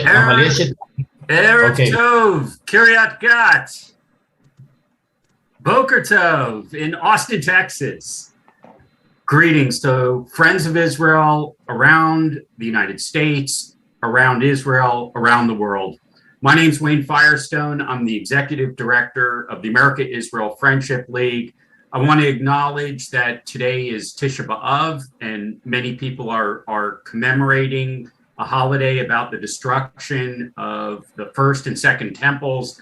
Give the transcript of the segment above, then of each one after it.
אבל יש את... Erev Okay. Tov, Kiryat Gat, Boker Tov in Austin, Texas. Greetings to friends of Israel around the United States, around Israel, around the world. My name is Wayne Firestone. I'm the Executive Director of the America-Israel Friendship League. I want to acknowledge that today is Tisha B'Av, and many people are commemorating a holiday about the destruction of the first and second temples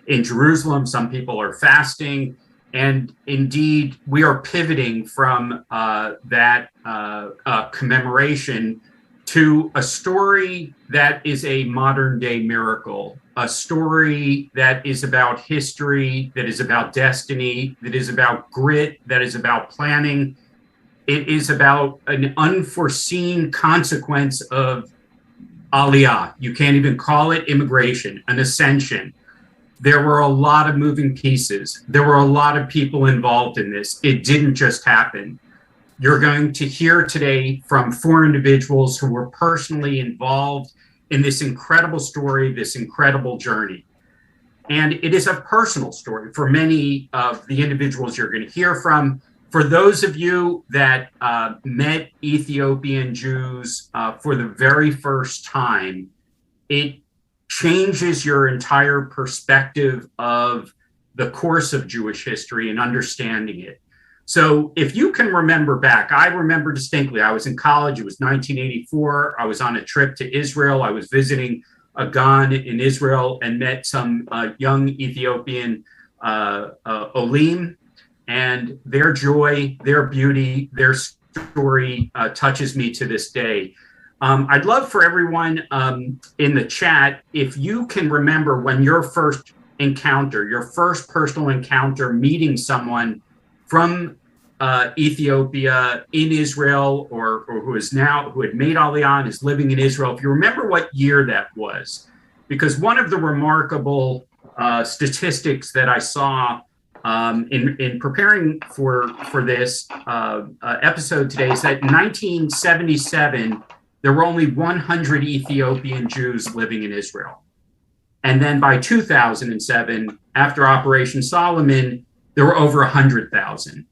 in Jerusalem. Some people are fasting. And indeed, we are pivoting from that commemoration to a story that is a modern day miracle, a story that is about history, that is about destiny, that is about grit, that is about planning. It is about an unforeseen consequence of Aliyah. You can't even call it immigration, an ascension. There were a lot of moving pieces. There were a lot of people involved in this. It didn't just happen. You're going to hear today from 4 individuals who were personally involved in this incredible story, this incredible journey. And it is a personal story for many of the individuals you're going to hear from. For those of you that met Ethiopian Jews for the very first time, it changes your entire perspective of the course of Jewish history and understanding it. So if you can remember back, I remember distinctly, I was in college, it was 1984. I was on a trip to Israel. I was visiting a Gan in Israel and met some young Ethiopian Olim, and their joy, their beauty, their story touches me to this day. I'd love for everyone in the chat, if you can remember when your first encounter, your first personal encounter meeting someone from Ethiopia in Israel, or who had made Aliyah and is living in Israel. If you remember what year that was, because one of the remarkable statistics that I saw in preparing for this episode today is that in 1977, there were only 100 Ethiopian Jews living in Israel. And then by 2007, after Operation Solomon, there were over 100,000.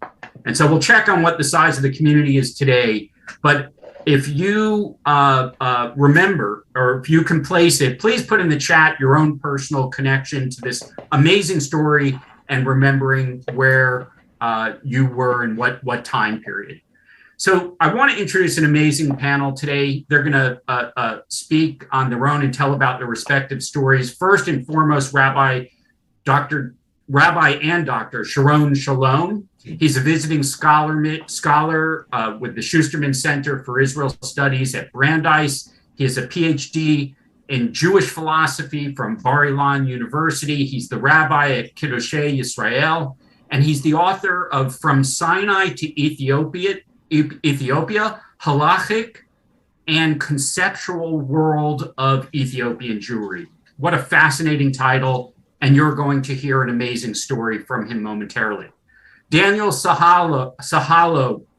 And so we'll check on what the size of the community is today. But if you remember, or if you can place it, please put in the chat your own personal connection to this amazing story and remembering where you were and what time period. So I want to introduce an amazing panel today. They're going to speak on their own and tell about their respective stories. First and foremost, Rabbi and Dr. Sharon Shalom. He's a visiting scholar with the Schusterman Center for Israel Studies at Brandeis. He has a PhD in Jewish philosophy from Bar Ilan University. He's the rabbi at Kiddushei Yisrael, and he's the author of From Sinai to Ethiopia, Halachic and Conceptual World of Ethiopian Jewry. What a fascinating title, and you're going to hear an amazing story from him momentarily. Daniel Sahalo,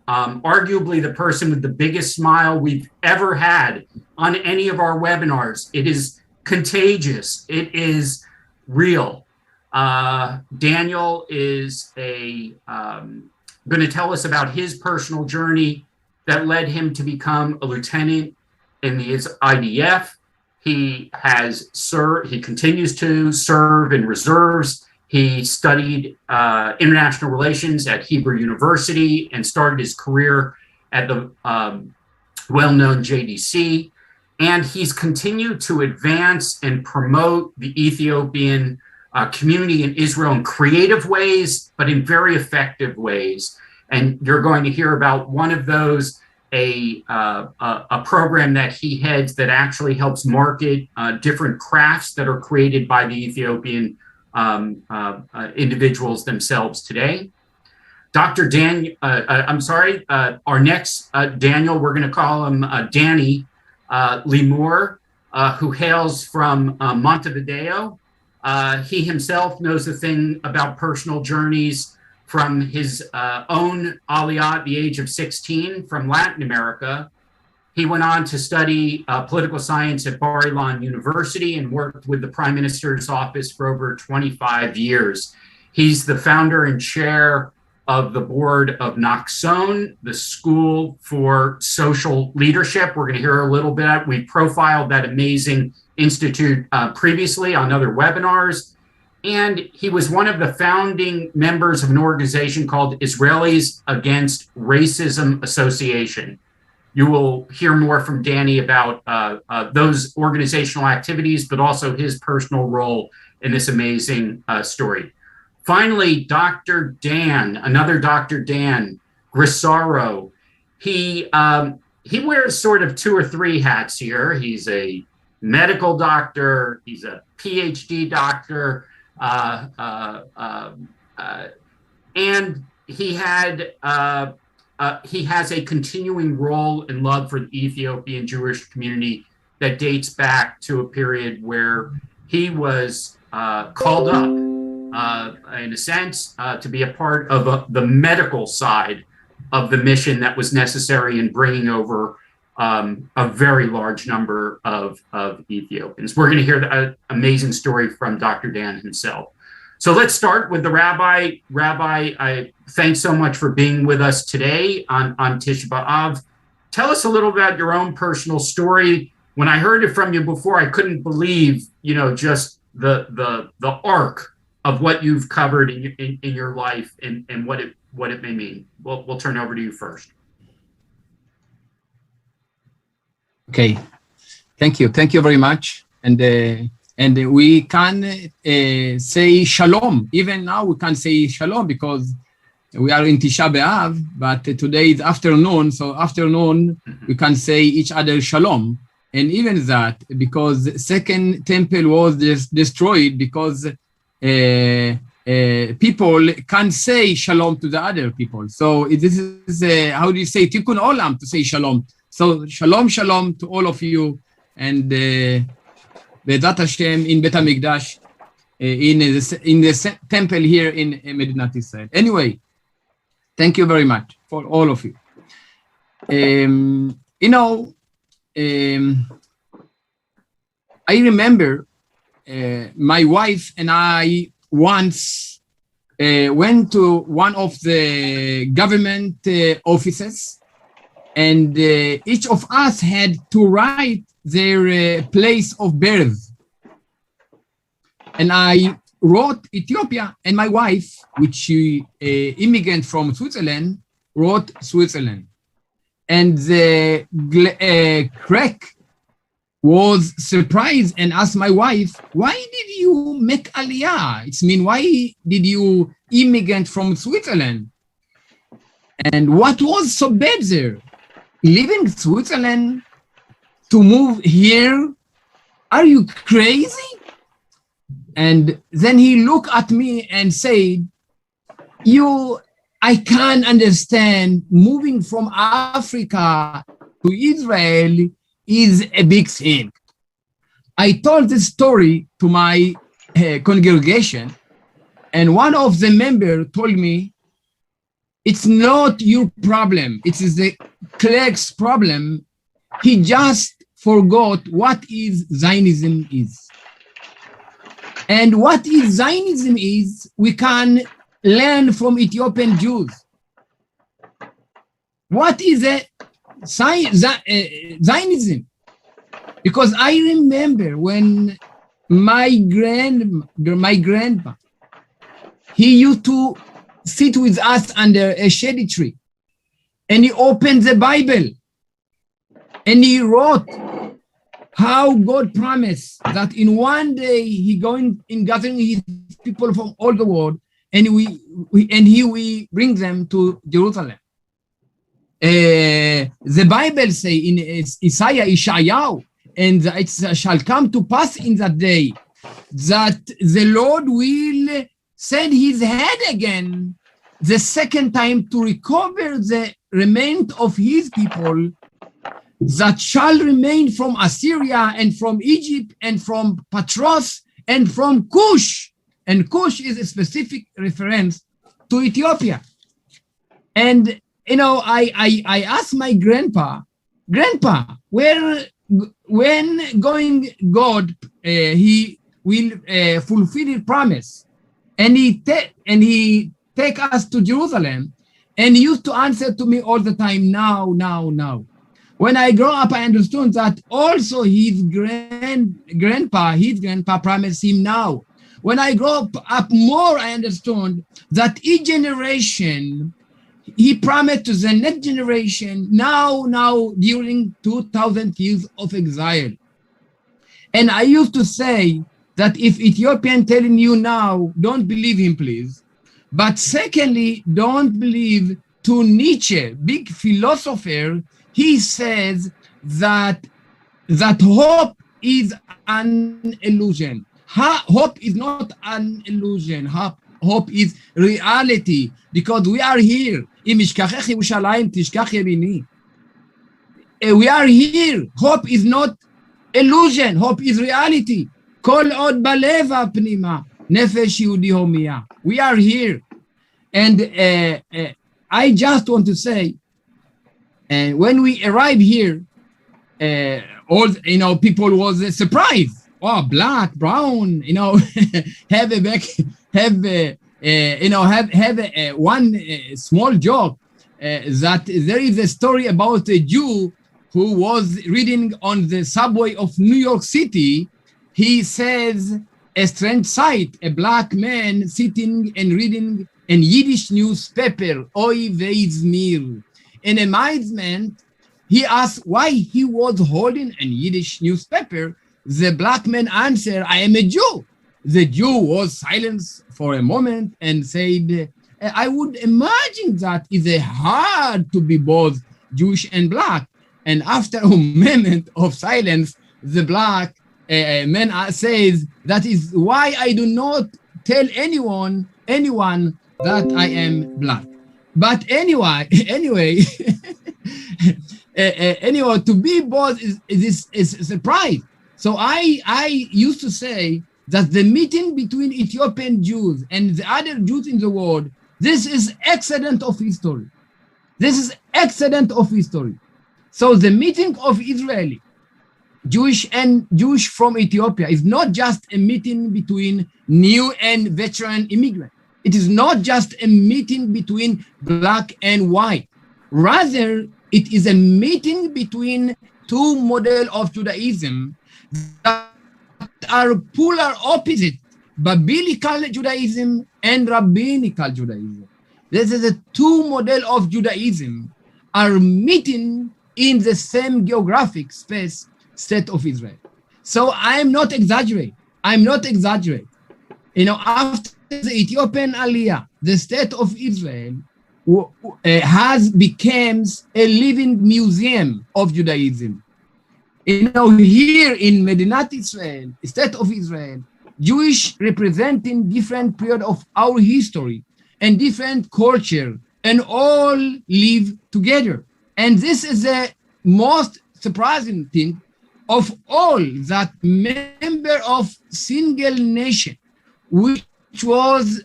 arguably the person with the biggest smile we've ever had on any of our webinars. It is contagious. It is real. Daniel is going to tell us about his personal journey that led him to become a lieutenant in the IDF. He continues to serve in reserves. He studied international relations at Hebrew University and started his career at the well-known JDC. And he's continued to advance and promote the Ethiopian community in Israel in creative ways, but in very effective ways. And you're going to hear about one of those, a program that he heads that actually helps market different crafts that are created by the Ethiopian individuals themselves today. Dr. Our next Daniel, we're going to call him Danny Limor, who hails from Montevideo. He himself knows a thing about personal journeys from his own Aliyah at the age of 16 from Latin America. He went on to study political science at Bar-Ilan University and worked with the Prime Minister's office for over 25 years. He's the founder and chair of the board of Naxon, the School for Social Leadership. We're going to hear a little bit. We profiled that amazing institute previously on other webinars. And he was one of the founding members of an organization called Israelis Against Racism Association. You will hear more from Danny about those organizational activities, but also his personal role in this amazing story. Finally, Dr. Dan, another Dr. Dan, Grisaru. He wears sort of 2 or 3 hats here. He's a medical doctor. He's a PhD doctor. And he has a continuing role and love for the Ethiopian Jewish community that dates back to a period where he was called up, in a sense, to be a part of the medical side of the mission that was necessary in bringing over a very large number of Ethiopians. We're going to hear an amazing story from Dr. Dan himself. So let's start with the Rabbi. Rabbi, thanks so much for being with us today on Tisha B'Av. Tell us a little about your own personal story. When I heard it from you before, I couldn't believe, just the arc of what you've covered in your life and what it may mean. We'll turn over to you first. Okay, thank you very much, and we can say Shalom. Even now we can say Shalom because we are in Tisha B'Av, but today is afternoon, so afternoon we can say each other Shalom. And even that, because the second temple was destroyed because people can't say Shalom to the other people. So this is, how do you say, Tikkun Olam, to say Shalom. So Shalom, Shalom to all of you, and Be'ezrat Hashem in Bet HaMikdash, in the temple here in Medinat Israel. Anyway, thank you very much for all of you. I remember my wife and I once went to one of the government offices, and each of us had to write their place of birth. And I wrote Ethiopia, and my wife, which she immigrant from Switzerland, wrote Switzerland. And the crack was surprised and asked my wife, why did you make Aliyah? It's mean, why did you immigrant from Switzerland? And what was so bad there? Leaving Switzerland to move here? Are you crazy? And then he looked at me and said, I can't understand, moving from Africa to Israel is a big thing. I told this story to my congregation, and one of the members told me, it's not your problem, it is the clerk's problem. He just forgot what is Zionism is. And what is Zionism is, we can learn from Ethiopian Jews. What is Zionism? Because I remember when my grandpa, he used to sit with us under a shady tree, and he opened the Bible, and he wrote how God promised that in one day he going in gathering his people from all the world, and we bring them to Jerusalem. The Bible say in Isaiah, and it shall come to pass in that day that the Lord will send his head again the second time to recover the remnant of his people that shall remain from Assyria and from Egypt and from Patros and from Cush. And Cush is a specific reference to Ethiopia. And I asked my grandpa, Grandpa, when going God, he will fulfill his promise, and he take us to Jerusalem, and he used to answer to me all the time, now, now, now. When I grow up, I understood that also his grandpa promised him now. When I grow up more, I understood that each generation, he promised to the next generation now, during 2,000 years of exile. And I used to say that if Ethiopian telling you now, don't believe him, please. But secondly, don't believe to Nietzsche, big philosopher. He says that hope is an illusion. Hope is not an illusion. Hope is reality, because we are here. We are here. Hope is not illusion. Hope is reality. We are here. And I just want to say, when we arrived here, all people was surprised. Oh, black, brown, have one small joke that there is a story about a Jew who was reading on the subway of New York City. He says a strange sight, a black man sitting and reading a Yiddish newspaper, Oy Veizmir. In amazement, he asked why he was holding a Yiddish newspaper. The black man answered, I am a Jew. The Jew was silent for a moment and said, I would imagine that it's hard to be both Jewish and black. And after a moment of silence, the black man says, that is why I do not tell anyone that I am black. But anyway, to be both is a surprise. So I used to say that the meeting between Ethiopian Jews and the other Jews in the world, this is accident of history. This is accident of history. So the meeting of Israeli, Jewish and Jewish from Ethiopia is not just a meeting between new and veteran immigrants. It is not just a meeting between black and white. Rather, it is a meeting between two models of Judaism that are polar opposite, biblical Judaism and rabbinical Judaism. This is a two model of Judaism are meeting in the same geographic space, state of Israel. So I am not exaggerating. After the Ethiopian Aliyah, the state of Israel has become a living museum of Judaism. Here in Medinat Israel, state of Israel, Jewish representing different period of our history and different culture, and all live together. And this is the most surprising thing of all, that member of single nation, which was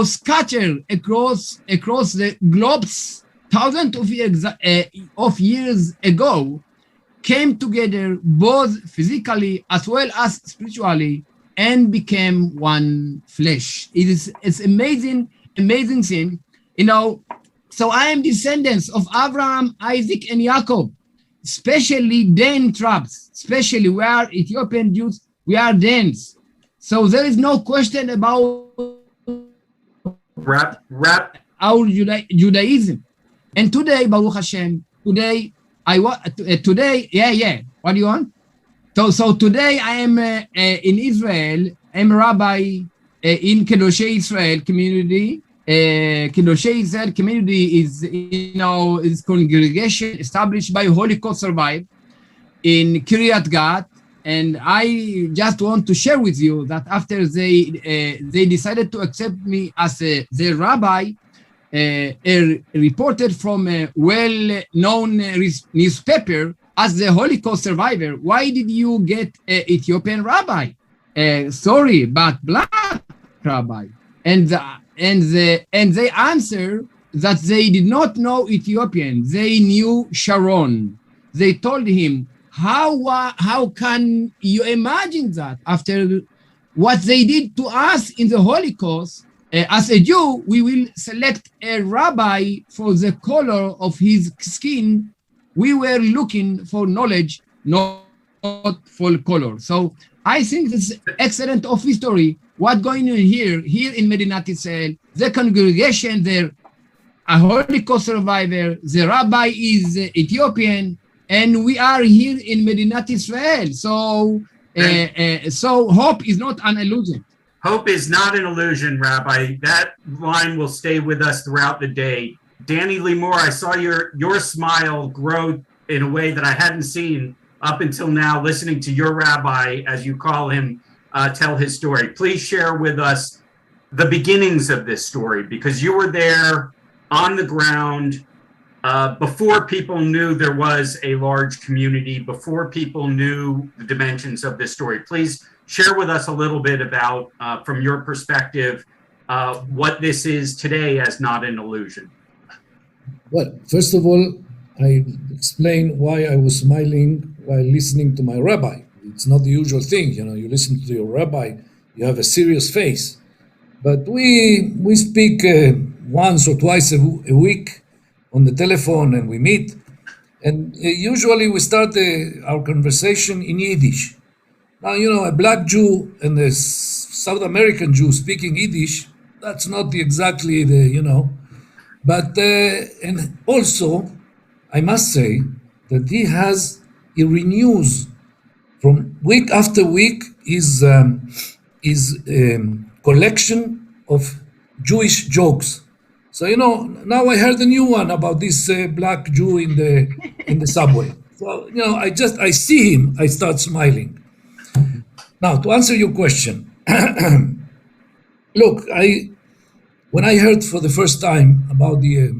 scattered across the globes thousands of years ago, came together both physically as well as spiritually and became one flesh. It's amazing thing, So I am descendants of Abraham, Isaac, and Jacob, especially Dan tribes, especially we are Ethiopian Jews, we are Danes. So there is no question about our Judaism. And today, Baruch Hashem, what do you want? So today I am in Israel. I'm a rabbi in Kedoshei Israel community. Kedoshei Israel community is congregation established by Holocaust survivors in Kiryat Gat. And I just want to share with you that after they decided to accept me as their rabbi, a reporter from a well-known newspaper asked the Holocaust survivor, why did you get an Ethiopian rabbi? Sorry, but black rabbi. And they answer that they did not know Ethiopian. They knew Sharon. They told him, how can you imagine that after what they did to us in the Holocaust? As a Jew, we will select a rabbi for the color of his skin. We were looking for knowledge, not for color. So I think this is excellent of history. What going on here in Medinat Israel, the congregation there, a Holocaust survivor, the rabbi is Ethiopian, and we are here in Medinat Israel. So hope is not an illusion. Hope is not an illusion, Rabbi. That line will stay with us throughout the day. Danny Limor, I saw your smile grow in a way that I hadn't seen up until now, listening to your rabbi, as you call him, tell his story. Please share with us the beginnings of this story, because you were there on the ground before people knew there was a large community, before people knew the dimensions of this story. Please share with us a little bit about, from your perspective, what this is today as not an illusion. Well, first of all, I explain why I was smiling while listening to my rabbi. It's not the usual thing, you listen to your rabbi, you have a serious face. But we speak once or twice a week on the telephone, and we meet. And usually we start our conversation in Yiddish. Now, a black Jew and a South American Jew speaking Yiddish, that's not exactly But, and also, I must say that he renews from week after week his collection of Jewish jokes. So, now I heard a new one about this black Jew in the subway. So, I see him, I start smiling. Now, to answer your question, look, when I heard for the first time about the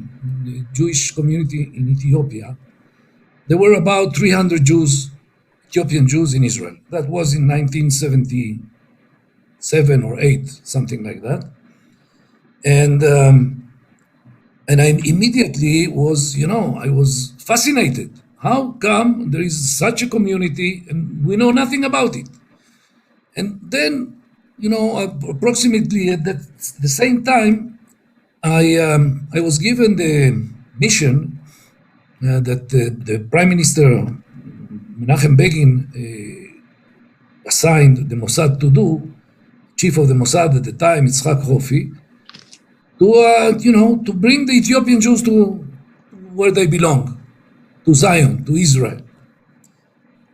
Jewish community in Ethiopia, there were about 300 Jews, Ethiopian Jews in Israel. That was in 1977 or 8, something like that. And I immediately was, I was fascinated. How come there is such a community and we know nothing about it? And then, approximately at the same time, I was given the mission that the Prime Minister Menachem Begin assigned the Mossad to do, chief of the Mossad at the time, Yitzhak Hofi, to bring the Ethiopian Jews to where they belong, to Zion, to Israel.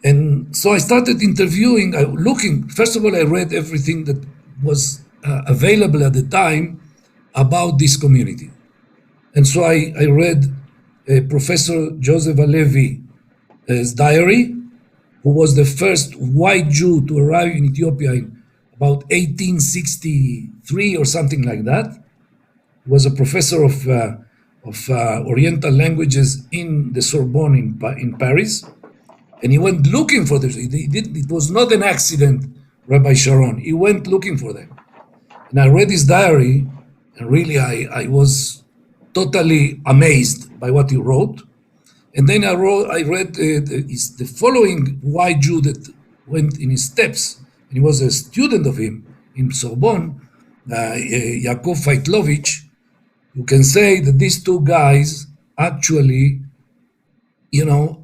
And so I started interviewing, looking. First of all, I read everything that was available at the time about this community. And so I read Professor Joseph Alevi's diary, who was the first white Jew to arrive in Ethiopia in about 1863 or something like that. He was a professor of Oriental languages in the Sorbonne in Paris. And he went looking for this. It was not an accident, Rabbi Sharon. He went looking for them. And I read his diary, and really I was totally amazed by what he wrote. And then I read the following white Jew that went in his steps, and he was a student of him in Sorbonne, Yaakov Feitlovich. You can say that these two guys actually,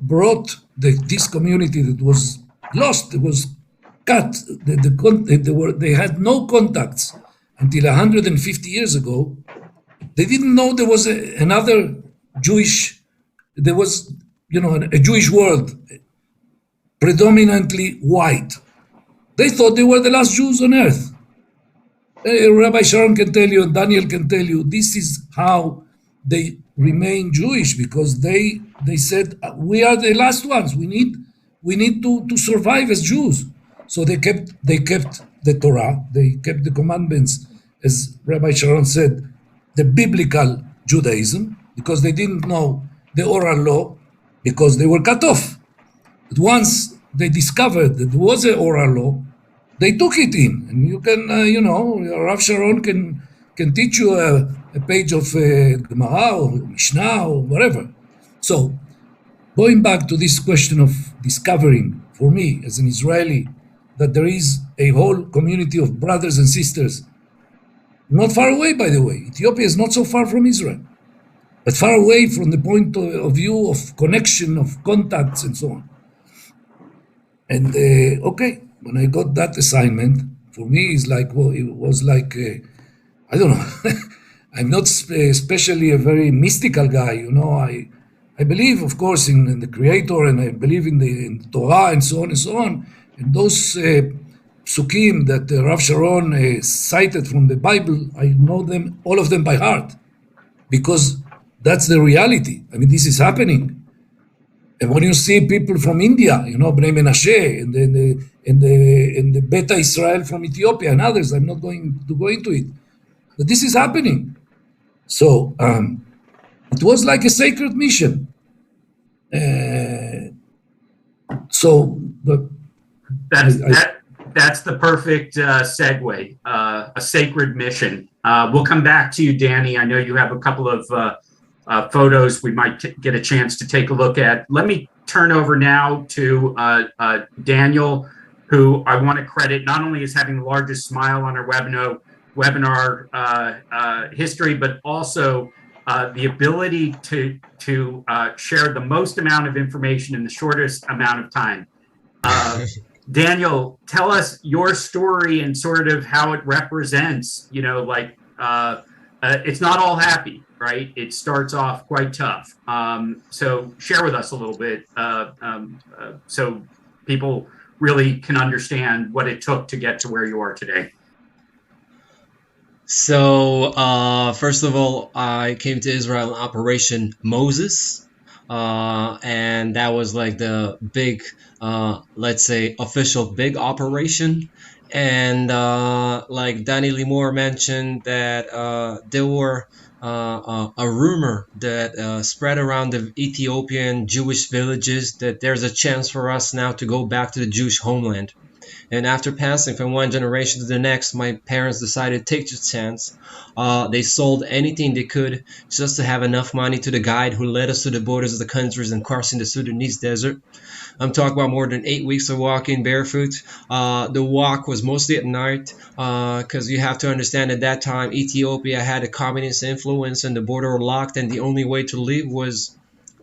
brought this community that was lost, it was cut. They had no contacts until 150 years ago. They didn't know there was another Jewish. There was, a Jewish world, predominantly white. They thought they were the last Jews on earth. Rabbi Sharon can tell you, and Daniel can tell you, this is how they remain Jewish, because they said, we are the last ones. We need to survive as Jews. So they kept the Torah, they kept the commandments, as Rabbi Sharon said, the biblical Judaism, because they didn't know the oral law, because they were cut off. But once they discovered that there was an oral law, they took it in. And you can, Rav Sharon can teach you a a page of Gemara or Mishnah or whatever. So, going back to this question of discovering, for me as an Israeli, that there is a whole community of brothers and sisters, not far away, by the way. Ethiopia is not so far from Israel, but far away from the point of view of connection, of contacts, and so on. And okay, when I got that assignment, for me, it's like, well, it was like, I don't know. I'm not especially a very mystical guy, you know. I believe, of course, in the Creator, and I believe in the Torah, and so on and so on. And those psukim that Rav Sharon cited from the Bible, I know them, all of them by heart, because that's the reality. I mean, this is happening. And when you see people from India, you know, Bnei Menashe, and the Beta Israel from Ethiopia and others, I'm not going to go into it, but this is happening. So it was like a sacred mission. But that's the perfect segue, a sacred mission. We'll come back to you, Danny. I know you have a couple of photos we might get a chance to take a look at. Let me turn over now to Daniel, who I want to credit not only as having the largest smile on our webinar history, but also the ability to share the most amount of information in the shortest amount of time. Daniel, tell us your story and sort of how it represents, you know, like it's not all happy, right? It starts off quite tough. So share with us a little bit so people really can understand what it took to get to where you are today. So first of all, I came to Israel in Operation Moses, and that was like the big, let's say, official big operation. And like Danny Limor mentioned, that there were a rumor that spread around the Ethiopian Jewish villages that there's a chance for us now to go back to the Jewish homeland. And after passing from one generation to the next, my parents decided to take the chance. They sold anything they could just to have enough money to the guide who led us to the borders of the countries and crossing the Sudanese desert. I'm talking about more than 8 weeks of walking barefoot. The walk was mostly at night because you have to understand at that time Ethiopia had a communist influence and the border were locked, and the only way to leave was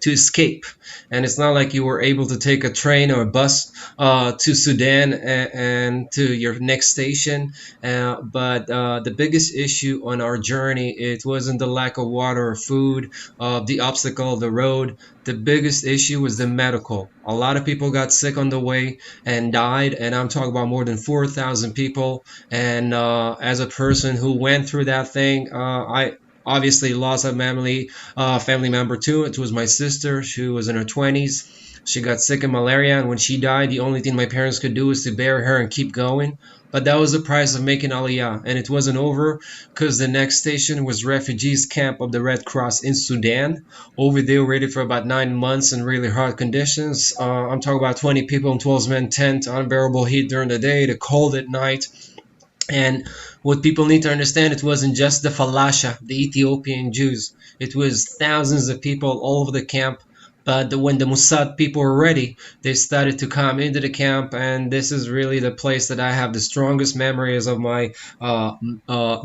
to escape. And it's not like you were able to take a train or a bus to Sudan and to your next station. But the biggest issue on our journey, it wasn't the lack of water or food, the obstacle of the road. The biggest issue was the medical. A lot of people got sick on the way and died, and I'm talking about more than 4,000 people. And as a person who went through that thing, I obviously lost a family member too. It was my sister. She was in her 20s. She got sick of malaria, and when she died, the only thing my parents could do was to bury her and keep going. But that was the price of making Aliyah, and it wasn't over because the next station was refugees camp of the Red Cross in Sudan. Over there, waited for about 9 months in really hard conditions. I'm talking about 20 people in 12-man tent, unbearable heat during the day, the cold at night. And what people need to understand, it wasn't just the Falasha, the Ethiopian Jews. It was thousands of people all over the camp. But when the Mossad people were ready, they started to come into the camp, and this is really the place that I have the strongest memories of my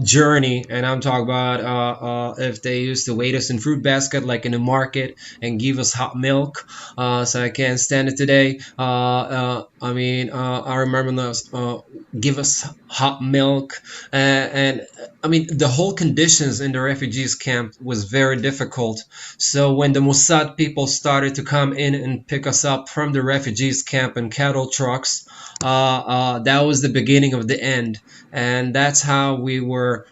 journey. And I'm talking about if they used to wait us in fruit basket like in a market and give us hot milk. So I can't stand it today. I remember those give us hot milk, and I mean the whole conditions in the refugees camp was very difficult. So when the Mossad people started to come in and pick us up from the refugees camp in cattle trucks, that was the beginning of the end. And that's how we were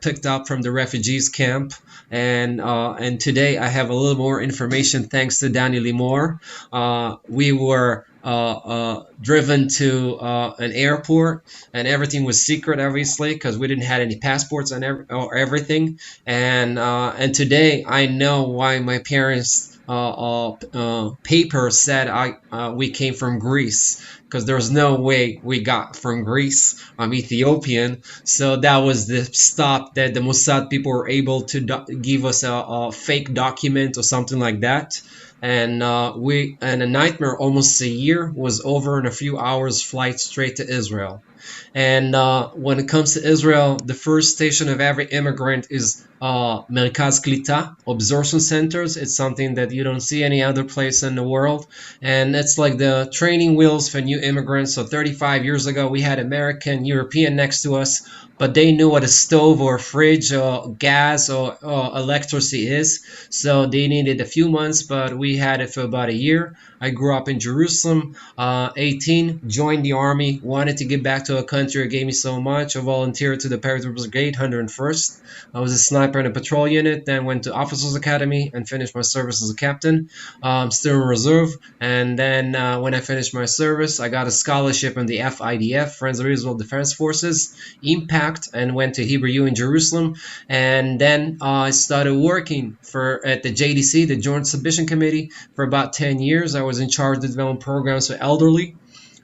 picked up from the refugees camp. And today I have a little more information thanks to Danny Limor. We were driven to an airport, and everything was secret, obviously, because we didn't have any passports and everything. And today I know why my parents paper said we came from Greece, because there's no way we got from Greece. I'm Ethiopian, so that was the stop that the Mossad people were able to give us a fake document or something like that. And a nightmare, almost a year, was over in a few hours flight straight to Israel. And when it comes to Israel, the first station of every immigrant is Merkaz Klita, absorption centers. It's something that you don't see any other place in the world. And it's like the training wheels for new immigrants. So 35 years ago, we had American, European next to us, but they knew what a stove or a fridge or gas or electricity is. So they needed a few months, but we had it for about a year. I grew up in Jerusalem, 18, joined the army, wanted to get back to a country that gave me so much. I volunteered to the Paramilitary Brigade, 101st. I was a sniper in a patrol unit, then went to Officers Academy and finished my service as a captain. Still in reserve. And then when I finished my service, I got a scholarship in the FIDF, Friends of Israel Defense Forces, Impact, and went to Hebrew U in Jerusalem. And then I started working at the JDC, the Joint Submission Committee, for about 10 years. I was in charge of development programs for elderly,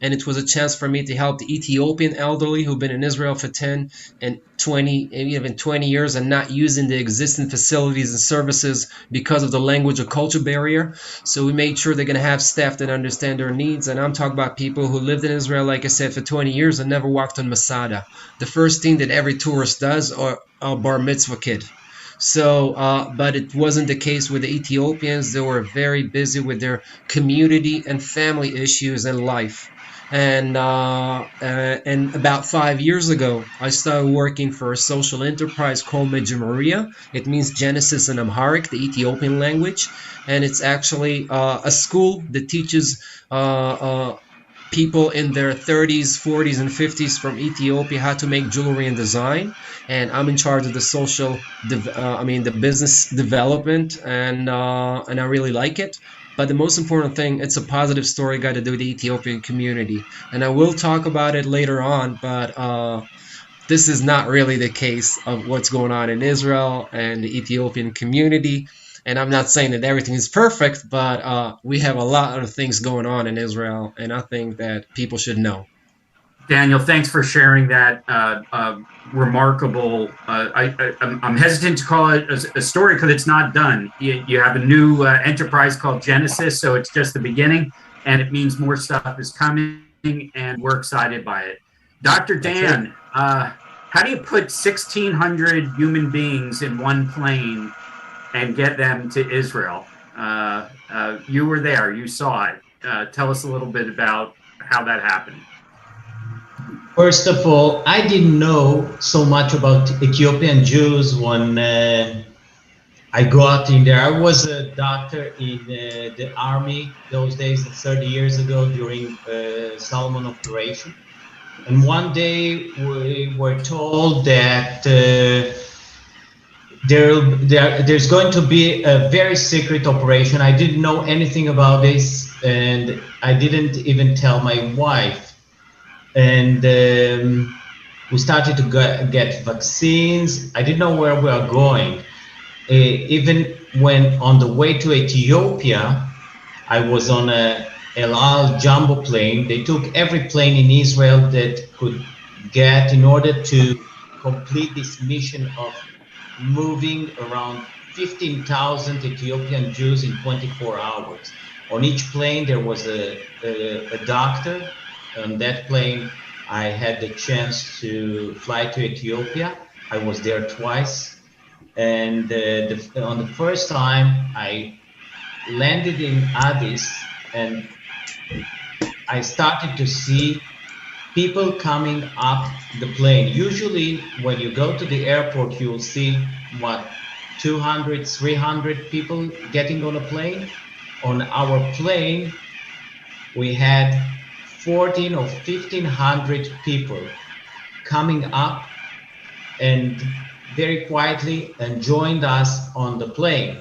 and it was a chance for me to help the Ethiopian elderly who've been in Israel for 10 and 20, maybe even 20 years and not using the existing facilities and services because of the language or culture barrier. So we made sure they're going to have staff that understand their needs. And I'm talking about people who lived in Israel, like I said, for 20 years and never walked on Masada. The first thing that every tourist does, or a bar mitzvah kid. So, but it wasn't the case with the Ethiopians. They were very busy with their community and family issues and life. And about 5 years ago, I started working for a social enterprise called Mejimaria. It means Genesis in Amharic, the Ethiopian language. And it's actually a school that teaches people in their 30s, 40s, and 50s from Ethiopia how to make jewelry and design. And I'm in charge of the the business development, and I really like it. But the most important thing, it's a positive story got to do with the Ethiopian community. And I will talk about it later on, but this is not really the case of what's going on in Israel and the Ethiopian community. And I'm not saying that everything is perfect, but we have a lot of things going on in Israel, and I think that people should know. Daniel, thanks for sharing that remarkable. I'm hesitant to call it a story because it's not done. You have a new enterprise called Genesis, so it's just the beginning, and it means more stuff is coming, and we're excited by it. Dr. Dan, how do you put 1,600 human beings in one plane and get them to Israel? You were there, you saw it. Tell us a little bit about how that happened. First of all, I didn't know so much about Ethiopian Jews when I got in there. I was a doctor in the army those days, 30 years ago, during Shalom operation. And one day we were told that there's going to be a very secret operation. I didn't know anything about this, and I didn't even tell my wife. And we started to get vaccines. I didn't know where we are going. Even when on the way to Ethiopia, I was on a El Al jumbo plane. They took every plane in Israel that could get in order to complete this mission of moving around 15,000 Ethiopian Jews in 24 hours. On each plane, there was a doctor. On that plane, I had the chance to fly to Ethiopia. I was there twice. And on the first time, I landed in Addis, and I started to see people coming up the plane. Usually, when you go to the airport, you'll see, 200, 300 people getting on a plane. On our plane, we had 14 or 1,500 people coming up and very quietly and joined us on the plane.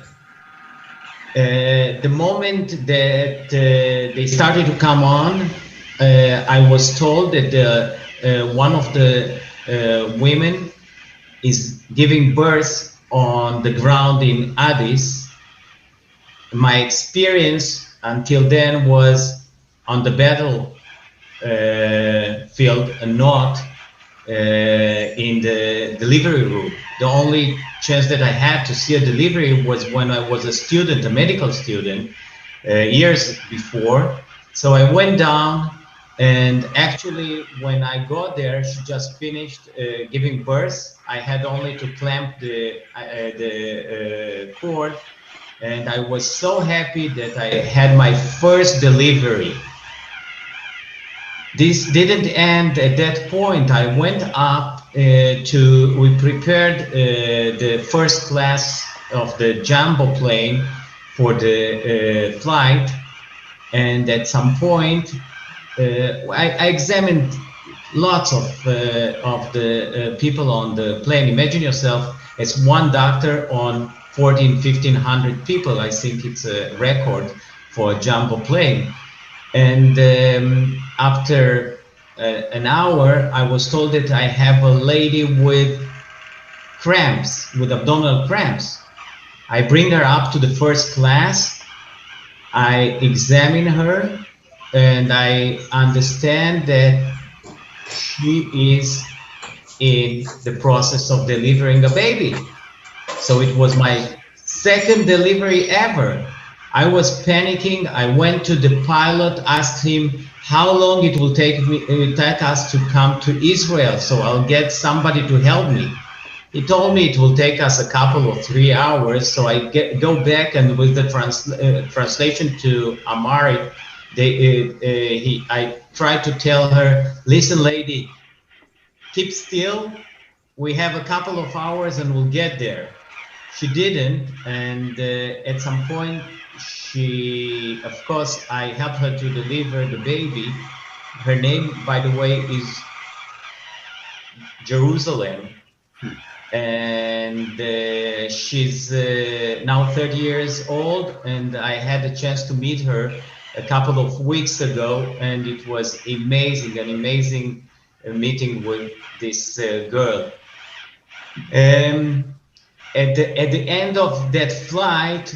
The moment that they started to come on, I was told that one of the women is giving birth on the ground in Addis, my experience until then was on the battle field and not in the delivery room. The only chance that I had to see a delivery was when I was a student, a medical student, years before. So I went down, and actually when I got there, she just finished giving birth. I had only to clamp the cord, and I was so happy that I had my first delivery. This didn't end at that point. I went up we prepared the first class of the jumbo plane for the flight. And at some point, I examined lots of the people on the plane. Imagine yourself as one doctor on 1,500 people. I think it's a record for a jumbo plane. And after an hour, I was told that I have a lady with cramps, with abdominal cramps. I bring her up to the first class. I examine her, and I understand that she is in the process of delivering a baby. So it was my second delivery ever. I was panicking. I went to the pilot, asked him how long it will take us to come to Israel, so I'll get somebody to help me. He told me it will take us a couple of 3 hours, so I go back, and with the translation to Amharic, I tried to tell her, listen, lady, keep still. We have a couple of hours and we'll get there. She didn't, and at some point, of course, I helped her to deliver the baby. Her name, by the way, is Jerusalem. And she's now 30 years old, and I had a chance to meet her a couple of weeks ago, and it was amazing, an amazing meeting with this girl. At the end of that flight,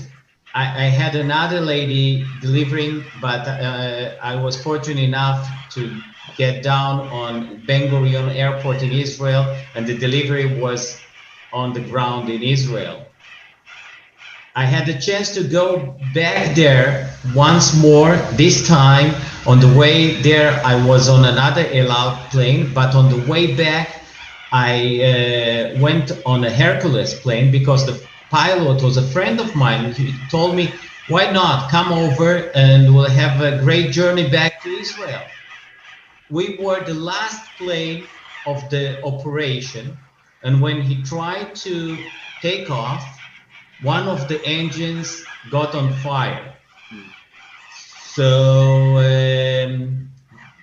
I had another lady delivering, but I was fortunate enough to get down on Ben Gurion Airport in Israel, and the delivery was on the ground in Israel. I had the chance to go back there once more. This time, on the way there, I was on another El Al plane, but on the way back, I went on a Hercules plane because the pilot was a friend of mine. He told me, why not come over and we'll have a great journey back to Israel. We were the last plane of the operation, and when he tried to take off, one of the engines got on fire. So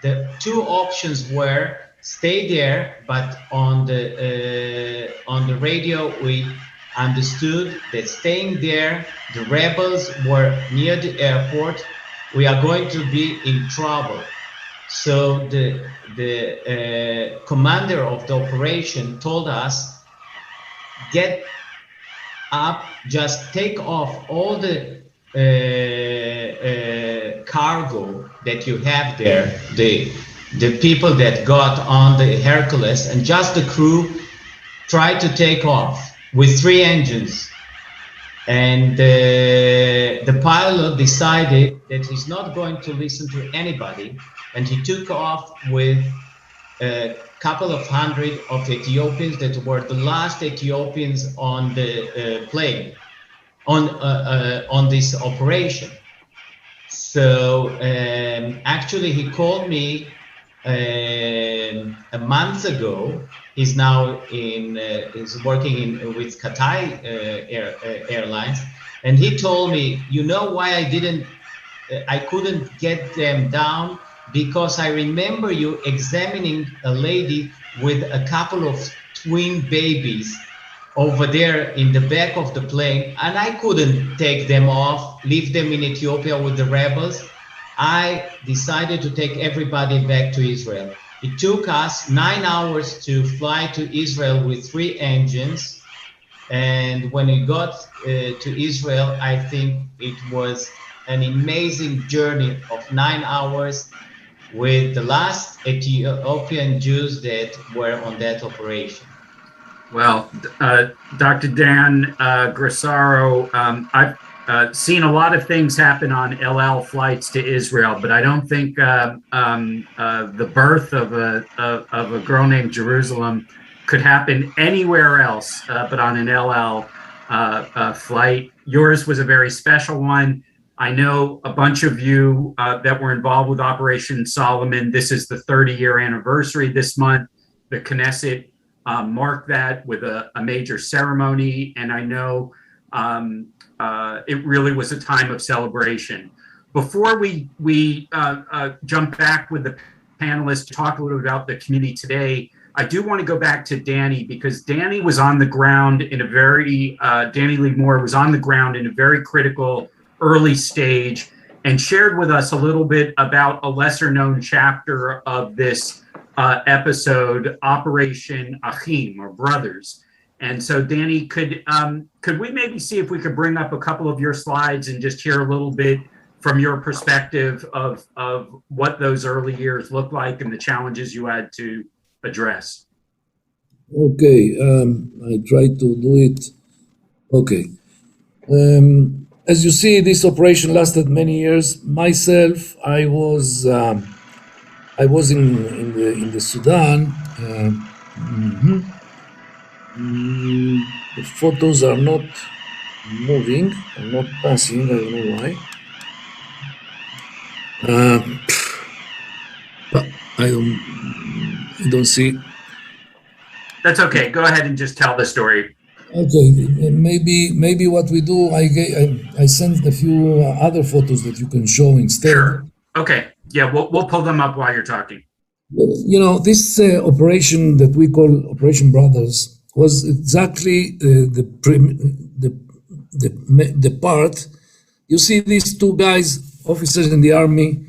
the two options were stay there, but on the radio we understood that staying there, the rebels were near the airport, we are going to be in trouble. So the commander of the operation told us, get up, just take off all the cargo that you have there, the people that got on the Hercules, and just the crew tried to take off with 3 engines. And the pilot decided that he's not going to listen to anybody, and he took off with a couple of hundred of Ethiopians that were the last Ethiopians on the plane, on this operation. So actually he called me a month ago. He's now is working with Qatar Airlines, and he told me, you know why I couldn't get them down? Because I remember you examining a lady with a couple of twin babies over there in the back of the plane, and I couldn't take them off, leave them in Ethiopia with the rebels. I decided to take everybody back to Israel. It took us 9 hours to fly to Israel with 3 engines, And when we got to Israel, I think it was an amazing journey of 9 hours with the last Ethiopian Jews that were on that operation. Well, Dr. Dan Grisaru, I've seen a lot of things happen on El Al flights to Israel, but I don't think the birth of a girl named Jerusalem could happen anywhere else but on an El Al flight. Yours was a very special one. I know a bunch of you that were involved with Operation Solomon. This is the 30-year anniversary this month. The Knesset marked that with a major ceremony, and I know it really was a time of celebration. Before we jump back with the panelists to talk a little bit about the community today, I do want to go back to Danny, because Danny was on the ground in a very, Danny Lee Moore was on the ground in a very critical early stage and shared with us a little bit about a lesser known chapter of this episode, Operation Achim, or Brothers. And so, Danny, could we maybe see if we could bring up a couple of your slides and just hear a little bit from your perspective of what those early years looked like and the challenges you had to address? Okay, I try to do it. Okay. As you see, this operation lasted many years. Myself, I was in the Sudan. The photos are not moving, are not passing. I don't know why. But I don't see. That's okay. Go ahead and just tell the story. Okay, maybe what we do, I sent a few other photos that you can show instead. Sure. Okay. Yeah, we'll pull them up while you're talking. You know, this operation that we call Operation Brothers was exactly the part. You see these two guys, officers in the army.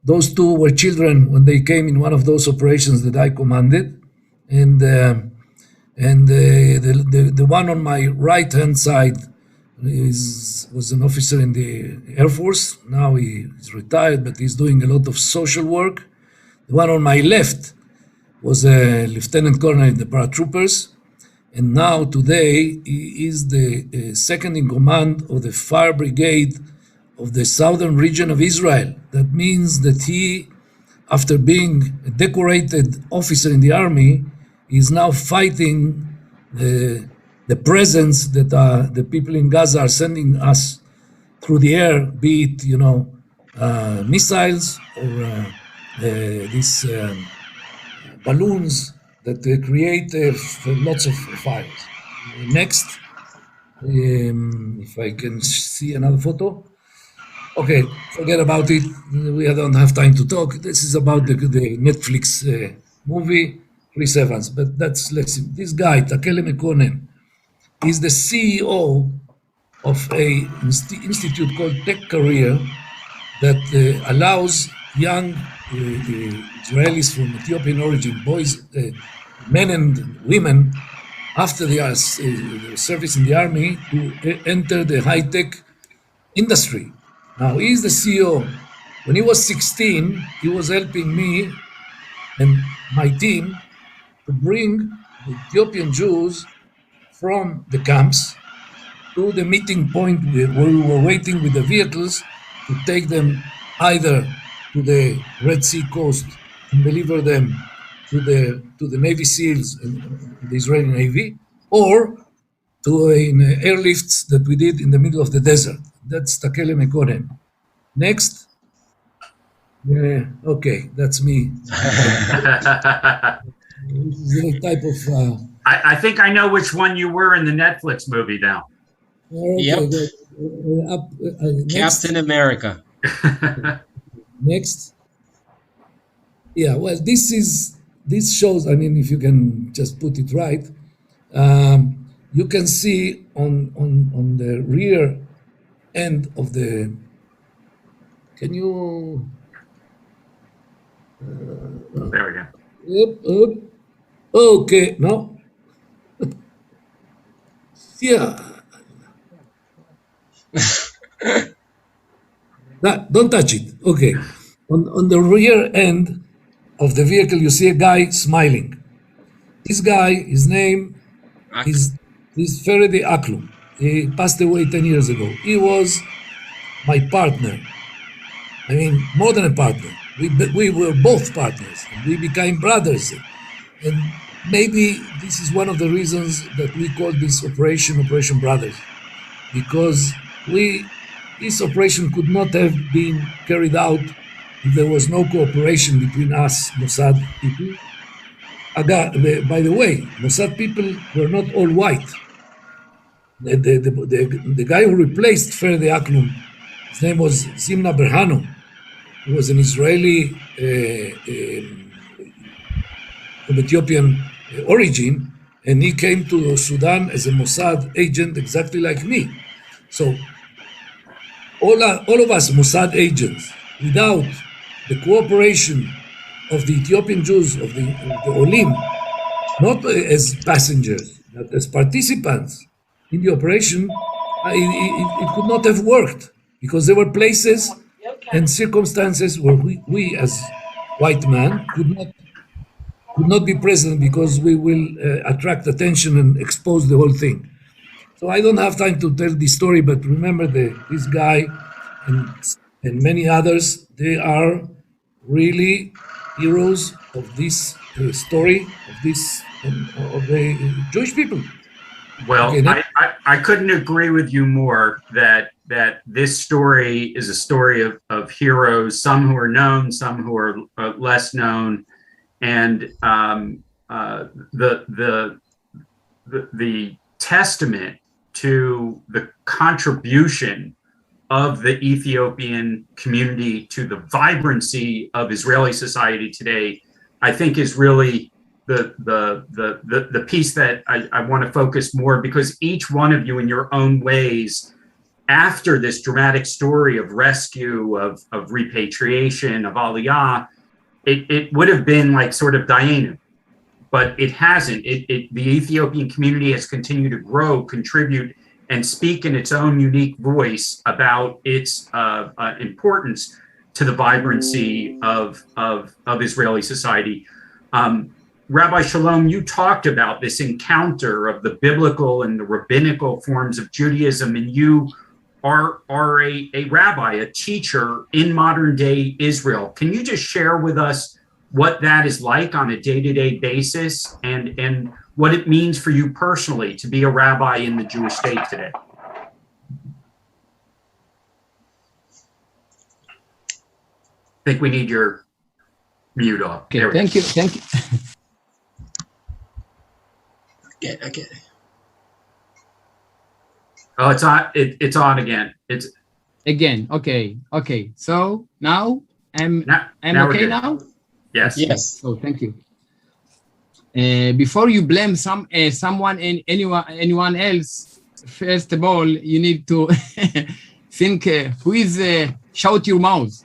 Those two were children when they came in one of those operations that I commanded, and the one on my right hand side was an officer in the Air Force. Now he's retired, but he's doing a lot of social work. The one on my left was a lieutenant colonel in the paratroopers, and now today he is the second in command of the fire brigade of the southern region of Israel. That means that he, after being a decorated officer in the army, is now fighting the presence that the people in Gaza are sending us through the air, be it, missiles or these balloons that create lots of fires. Next, if I can see another photo. Okay, forget about it. We don't have time to talk. This is about the Netflix movie, Chris Evans. But let's see. This guy, Takele Mekonnen, is the CEO of a institute called Tech Career that allows young Israelis from Ethiopian origin, boys, men and women, after their service in the army, to enter the high-tech industry. Now, he's the CEO. When he was 16, he was helping me and my team to bring the Ethiopian Jews from the camps to the meeting point where we were waiting with the vehicles to take them either to the Red Sea coast and deliver them to the Navy SEALs and the Israeli Navy, or to airlifts that we did in the middle of the desert. That's Takele Mekonnen. Next. Okay, that's me. This is a type of... I think I know which one you were in the Netflix movie now. Okay, Yep. Captain America. Next. Yeah, well, this shows, I mean, if you can just put it right, you can see on the rear end of the, can you? There we go. Yep. Okay, no. Yeah. Don't touch it. Okay. On the rear end of the vehicle, you see a guy smiling. This guy, his name is Ferdi Aklum. He passed away 10 years ago. He was my partner. I mean, more than a partner. We were both partners. We became brothers. And maybe this is one of the reasons that we call this Operation Brothers. Because this operation could not have been carried out if there was no cooperation between us, Mossad people. By the way, Mossad people were not all white. The guy who replaced Ferdi Aklum, his name was Zimna Berhano. He was an Israeli of Ethiopian origin, and he came to Sudan as a Mossad agent exactly like me. So all of us Mossad agents, without the cooperation of the Ethiopian Jews, of the Olim, not as passengers, but as participants in the operation, it could not have worked, because there were places and circumstances where we as white men could not be present, because we will attract attention and expose the whole thing. So I don't have time to tell the story, but remember this guy and many others, they are really heroes of this story, of the Jewish people. Well, okay, I couldn't agree with you more that this story is a story of heroes, some who are known, some who are less known, and the testament to the contribution of the Ethiopian community to the vibrancy of Israeli society today, I think is really the piece that I want to focus more, because each one of you in your own ways, after this dramatic story of rescue, of repatriation, of Aliyah, it would have been like sort of Diana, but it hasn't. The Ethiopian community has continued to grow, contribute, and speak in its own unique voice about its importance to the vibrancy of Israeli society. Rabbi Shalom, you talked about this encounter of the biblical and the rabbinical forms of Judaism, and you are a rabbi, a teacher in modern day Israel. Can you just share with us what that is like on a day-to-day basis, and what it means for you personally to be a rabbi in the Jewish state today? I think we need your mute off. Okay, thank you. Okay. Oh, it's on. It's on again. It's again. Okay. So now I'm okay now. Yes. So thank you. Before you blame someone and anyone else, first of all, you need to think who is shout your mouth.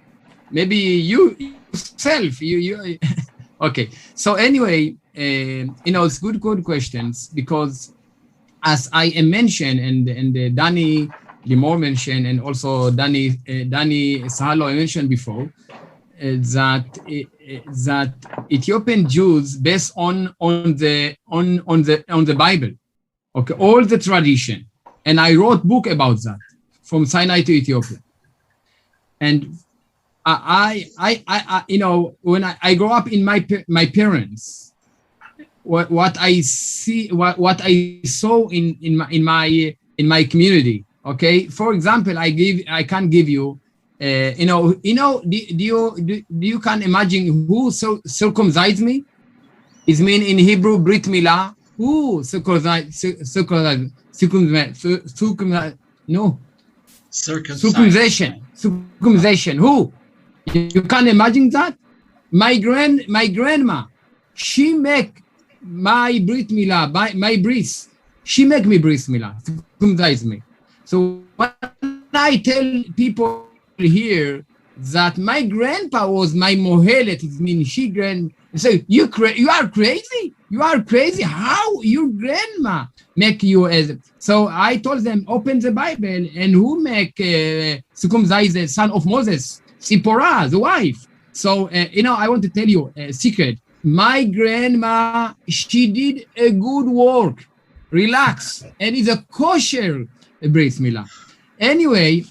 Maybe you yourself. You. Okay. So anyway, it's good questions, because as I mentioned, and Danny Limor mentioned, and also Danny Sahalo I mentioned before, that Ethiopian Jews, based on the Bible, okay, all the tradition, and I wrote book about that, from Sinai to Ethiopia, and I when I grow up in my parents, what I see, what I saw in my community. Okay, for example, I can give you, do you can imagine who circumcised me? It means in Hebrew Brit Milah. Who circumcised? No. Circumcision. Who? You can imagine that? My grandma, she make my Brit Milah, my bris. She make me Brit Milah, circumcise me. So when I tell people here that my grandpa was my mohelet, it means she say, you are crazy. You are crazy. How your grandma make you as? So I told them, open the Bible, and who make circumcise the son of Moses? Zipporah, the wife. So I want to tell you a secret. My grandma, she did a good work. Relax, and it's a kosher bris milah. Anyway,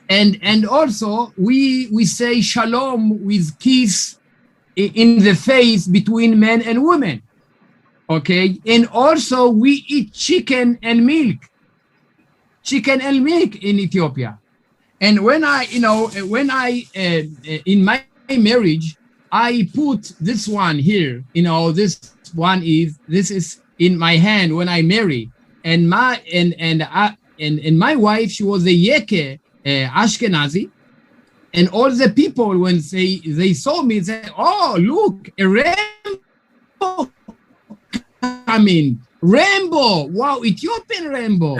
and also we say shalom with kiss in the face between men and women. Okay, and also we eat chicken and milk in Ethiopia. And when I in my marriage, I put this one here. This is in my hand when I marry. And my wife, she was a Yeke Ashkenazi, and all the people when they saw me, they said, "Oh, look, a rainbow coming, rainbow! Wow, Ethiopian rainbow!"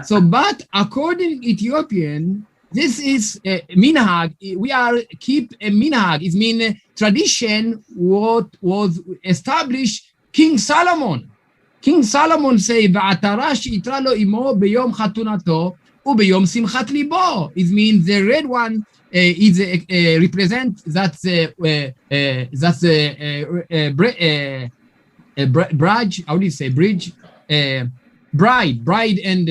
So, but according Ethiopian, this is minhag. We are keep a minhag. It means tradition. What was established King Solomon. King Solomon say, "Va'atarash itra lo imo beyom chatunato ubeyom simchat libo." It means the red one is represent that's bridge. How do you say bridge? Bride and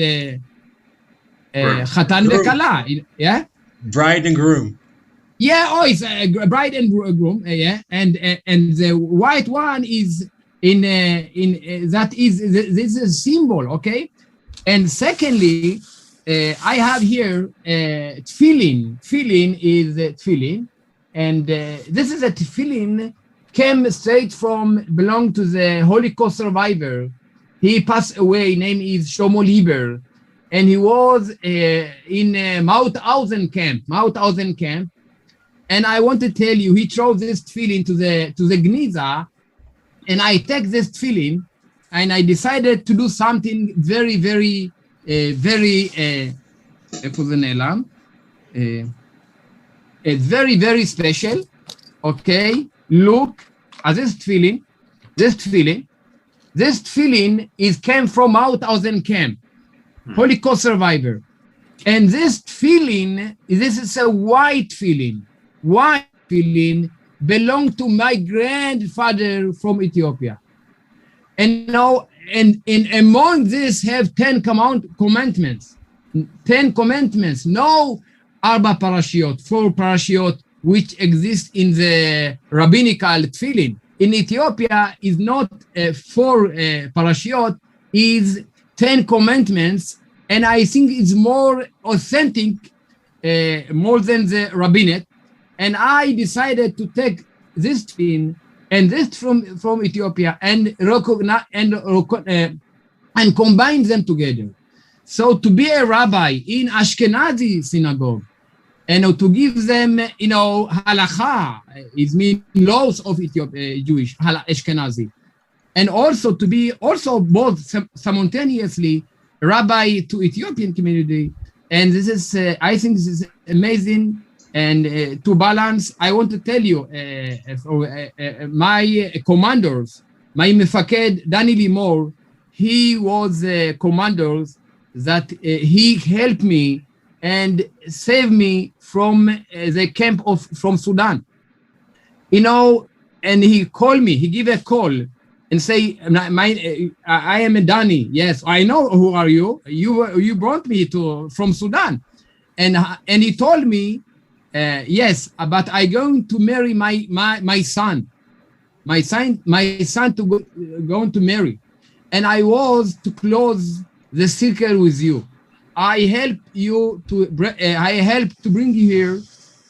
chatan lekala. Yeah. Bride and groom. Yeah. Oh, it's bride and groom. Yeah. And the white one is. That is this is a symbol, okay? And secondly, I have here tefillin. Tefillin is tefillin, and this is a tefillin came straight belong to the Holocaust survivor. He passed away. Name is Shlomo Lieber, and he was in Mauthausen camp. And I want to tell you, he threw this tefillin to the Gniza. And I take this tefillin, and I decided to do something very, very, very, very special. Okay, look at this tefillin. This tefillin came from Mauthausen camp, Holocaust survivor. And this tefillin, this is a white tefillin. Belong to my grandfather from Ethiopia. And now, and among this have 10 commandments. 10 commandments. No Arba parashiot, 4 parashiot, which exist in the rabbinical tefillin. In Ethiopia is not 4 parashiot, is 10 commandments. And I think it's more authentic, more than the rabbinate. And I decided to take this thing and this from Ethiopia and recognize and combine them together. So to be a rabbi in Ashkenazi synagogue and to give them, halakha, it means laws of Ethiopia, Jewish Ashkenazi, and also to be both simultaneously rabbi to Ethiopian community. And this is, I think this is amazing. And to balance, I want to tell you, my commanders, my mefaked, Danny Limor, he was commander that he helped me and saved me from the camp from Sudan. And he called me, he gave a call and say, I am a Danny. Yes, I know who are you. You brought me from Sudan. And he told me, yes, but I'm going to marry my son. My son going to marry. And I was to close the circle with you. I help to bring you here,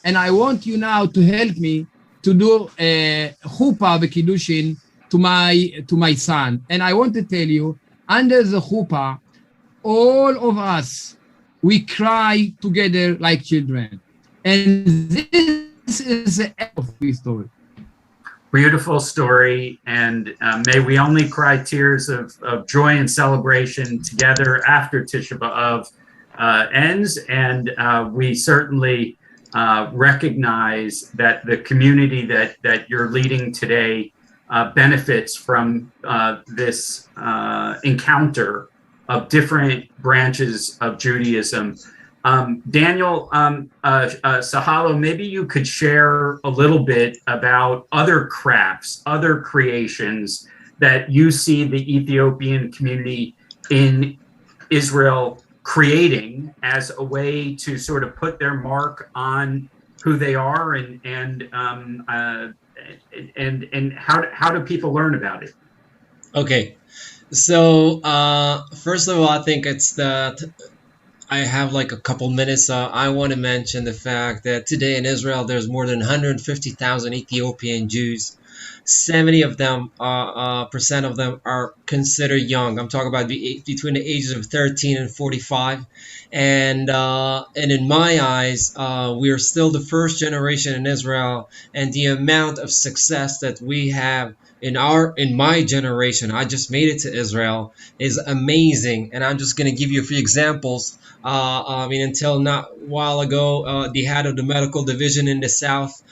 and I want you now to help me to do chuppah v'kiddushin to my son. And I want to tell you, under the chuppah, all of us, we cry together like children. And this is the end of the story. Beautiful story, and may we only cry tears of joy and celebration together after Tisha B'Av ends, and we certainly recognize that the community that you're leading today benefits from this encounter of different branches of Judaism. Daniel, Sahalo, maybe you could share a little bit about other crafts, other creations that you see the Ethiopian community in Israel creating as a way to sort of put their mark on who they are, and how do people learn about it? Okay, so first of all, I think it's that I have like a couple minutes. I want to mention the fact that today in Israel there's more than 150,000 Ethiopian Jews. 70 of them, percent of them are considered young. I'm talking about between the ages of 13 and 45, and in my eyes, we are still the first generation in Israel, and the amount of success that we have in my generation, I just made it to Israel, is amazing. And I'm just going to give you a few examples. I mean, until not a while ago, the head of the medical division in the south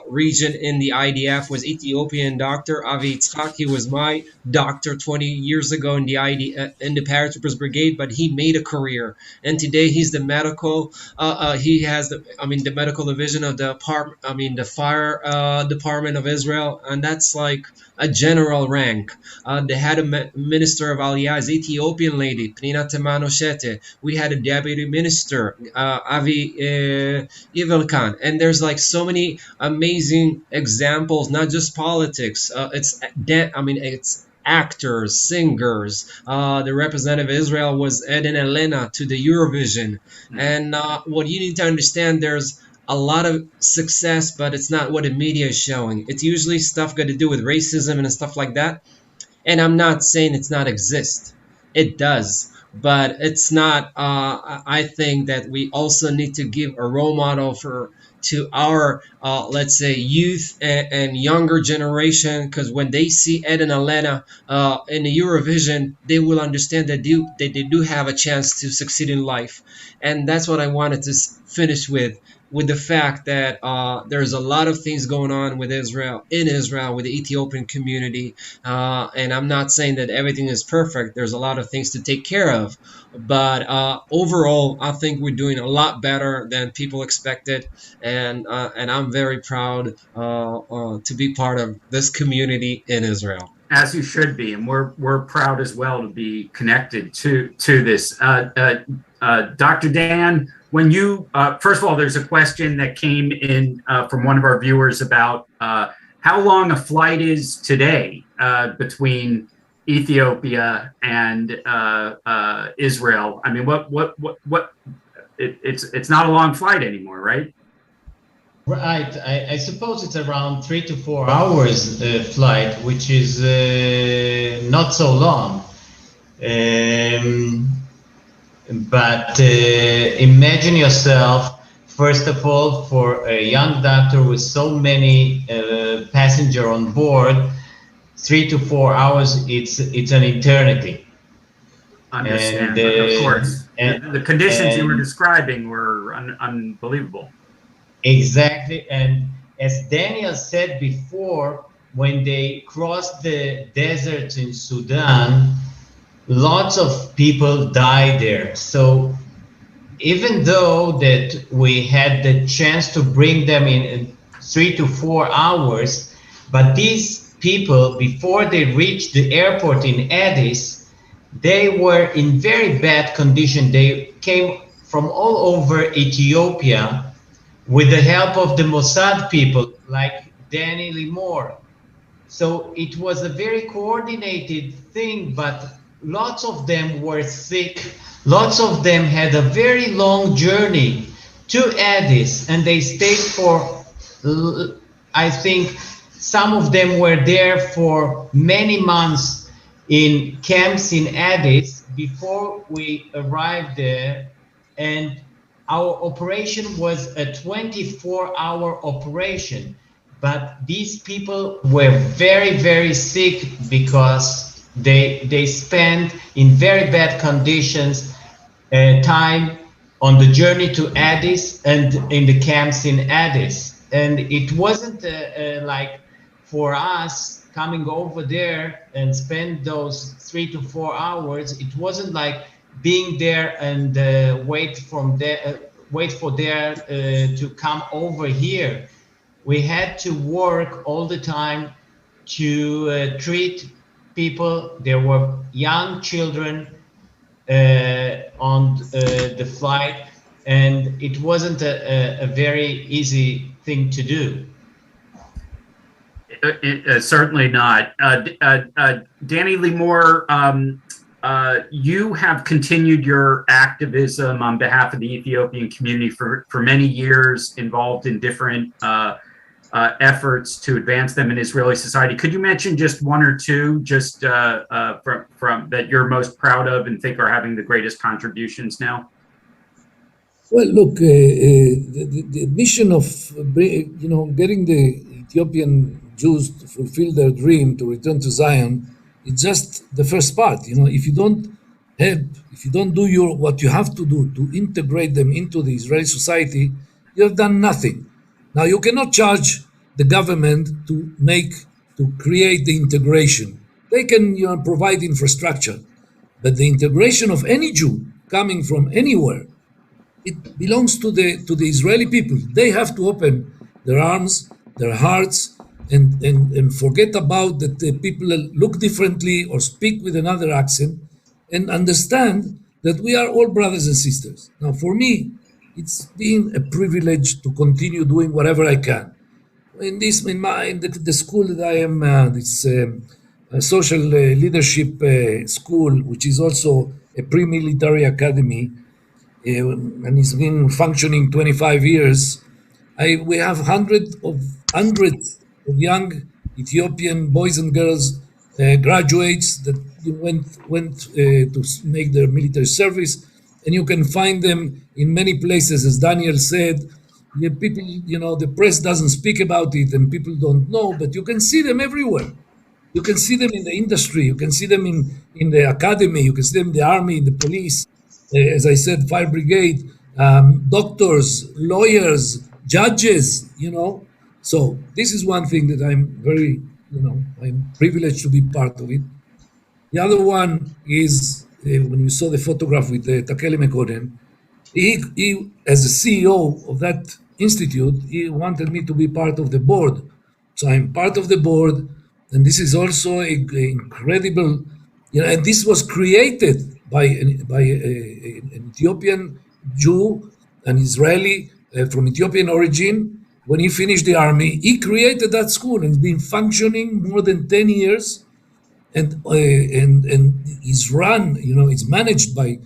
region in the IDF was Ethiopian doctor Avi Yitzchak. He was my doctor 20 years ago in the in the paratroopers brigade, but he made a career, and today he's the medical. He has the medical division of the the fire department of Israel, and that's like a general rank. The head of minister of Aliyah is Ethiopian lady Pnina Temano Shete. We had a deputy minister Avi Ivelkan, and there's like so many amazing examples. Not just politics. It's actors, singers. The representative of Israel was Eden Elena to the Eurovision, and what you need to understand, there's a lot of success, but it's not what the media is showing. It's usually stuff got to do with racism and stuff like that. And I'm not saying it's not exist. It does. But it's not, I think that we also need to give a role model to our, let's say, youth and younger generation, because when they see Ed and Elena in the Eurovision, they will understand that they do have a chance to succeed in life. And that's what I wanted to finish with the fact that there's a lot of things going on with Israel, with the Ethiopian community. And I'm not saying that everything is perfect. There's a lot of things to take care of. But overall, I think we're doing a lot better than people expected. And I'm very proud to be part of this community in Israel. As you should be, and we're proud as well to be connected to this. Dr. Dan, when you first of all, there's a question that came in from one of our viewers about how long a flight is today between Ethiopia and Israel. I mean, it's not a long flight anymore, right? Right. I suppose it's around 3 to 4 hours flight, which is not so long. But imagine yourself, first of all, for a young doctor with so many passengers on board, 3 to 4 hours, it's an eternity. Understand, of course. And the conditions you were describing were unbelievable. Exactly. And as Daniel said before, when they crossed the deserts in Sudan, lots of people died there. So even though that we had the chance to bring them in 3 to 4 hours, but these people, before they reached the airport in Addis, they were in very bad condition. They came from all over Ethiopia with the help of the Mossad people like Danny Limor. So it was a very coordinated thing, but lots of them were sick. Lots of them had a very long journey to Addis, and they stayed for, I think, some of them were there for many months in camps in Addis before we arrived there. And our operation was a 24-hour operation, but these people were very, very sick because they spent in very bad conditions time on the journey to Addis and in the camps in Addis. And it wasn't like for us coming over there and spend those 3 to 4 hours, it wasn't like being there and wait for there to come over here. We had to work all the time to treat people. There were young children on the flight, and it wasn't a very easy thing to do. Certainly not. Danny Limor, you have continued your activism on behalf of the Ethiopian community for many years, involved in different efforts to advance them in Israeli society. Could you mention just one or two, just from that you're most proud of and think are having the greatest contributions now? Well, look, the mission of getting the Ethiopian Jews to fulfill their dream to return to Zion is just the first part. If you don't help, if you don't do what you have to do to integrate them into the Israeli society, you have done nothing. Now, you cannot charge the government to create the integration. They can provide infrastructure, but the integration of any Jew coming from anywhere, it belongs to the Israeli people. They have to open their arms, their hearts, and forget about that the people look differently or speak with another accent, and understand that we are all brothers and sisters. Now, for me, it's been a privilege to continue doing whatever I can. In the school that I am, it's a social leadership school, which is also a pre-military academy, and it's been functioning 25 years. We have hundreds of young Ethiopian boys and girls, graduates that went to make their military service, and you can find them in many places. As Daniel said, people, the press doesn't speak about it, and people don't know, but you can see them everywhere. You can see them in the industry. You can see them in the academy. You can see them in the army, in the police. As I said, fire brigade, doctors, lawyers, judges, So this is one thing that I'm very, I'm privileged to be part of it. The other one is when you saw the photograph with Takele Mekonnen, he, as the CEO of that institute, he wanted me to be part of the board. So I'm part of the board, and this is also an incredible, and this was created by an Ethiopian Jew, an Israeli from Ethiopian origin. When he finished the army, he created that school, and it's been functioning more than 10 years, and is run, it's managed by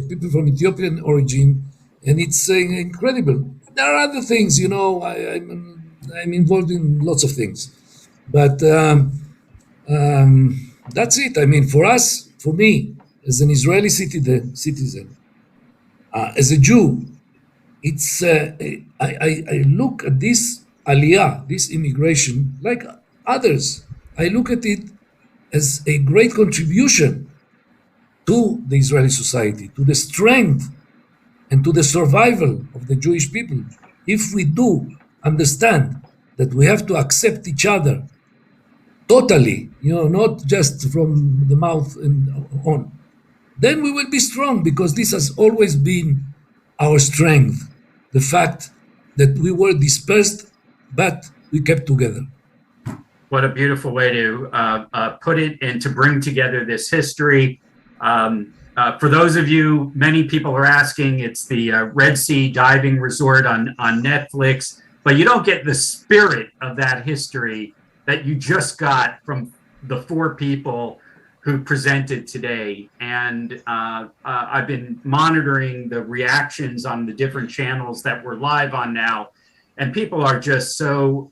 people from Ethiopian origin, and it's incredible. There are other things, I'm involved in lots of things, but that's it. I mean, for me, as an Israeli citizen, as a Jew, it's I look at this aliyah, this immigration, like others. I look at it as a great contribution to the Israeli society, to the strength and to the survival of the Jewish people. If we do understand that we have to accept each other totally, not just from the mouth and on, then we will be strong, because this has always been our strength. The fact that we were dispersed, but we kept together. What a beautiful way to put it, and to bring together this history. For those of you, many people are asking, it's the Red Sea diving resort on Netflix, but you don't get the spirit of that history that you just got from the four people who presented today. And I've been monitoring the reactions on the different channels that we're live on now, and people are just so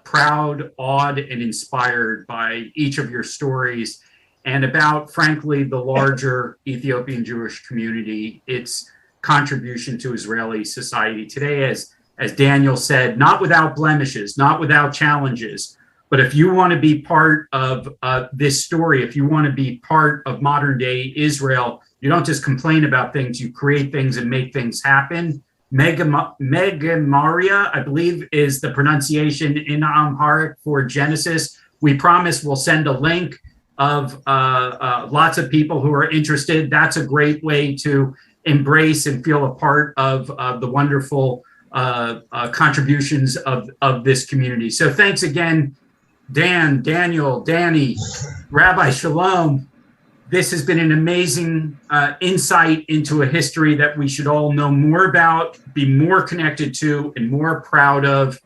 proud, awed, and inspired by each of your stories, and about, frankly, the larger Ethiopian Jewish community, its contribution to Israeli society today, as Daniel said, not without blemishes, not without challenges. But if you want to be part of this story, if you want to be part of modern day Israel, you don't just complain about things, you create things and make things happen. Megamaria, I believe is the pronunciation in Amharic for Genesis. We promise we'll send a link of lots of people who are interested. That's a great way to embrace and feel a part of the wonderful contributions of this community. So thanks again, Dan, Daniel, Danny, Rabbi Shalom. This has been an amazing insight into a history that we should all know more about, be more connected to, and more proud of.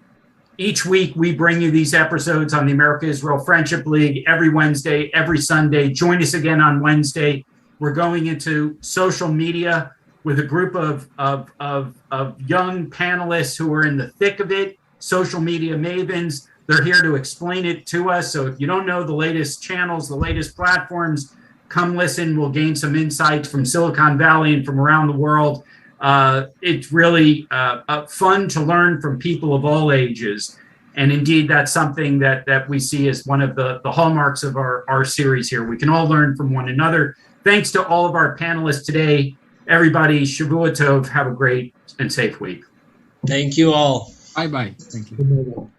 Each week, we bring you these episodes on the America-Israel Friendship League every Wednesday, every Sunday. Join us again on Wednesday. We're going into social media with a group of young panelists who are in the thick of it, social media mavens. They're here to explain it to us. So if you don't know the latest channels, the latest platforms, come listen. We'll gain some insights from Silicon Valley and from around the world. It's really fun to learn from people of all ages. And indeed, that's something that we see as one of the hallmarks of our series here. We can all learn from one another. Thanks to all of our panelists today. Everybody, Shavua Tov. Have a great and safe week. Thank you all. Bye-bye. Thank you.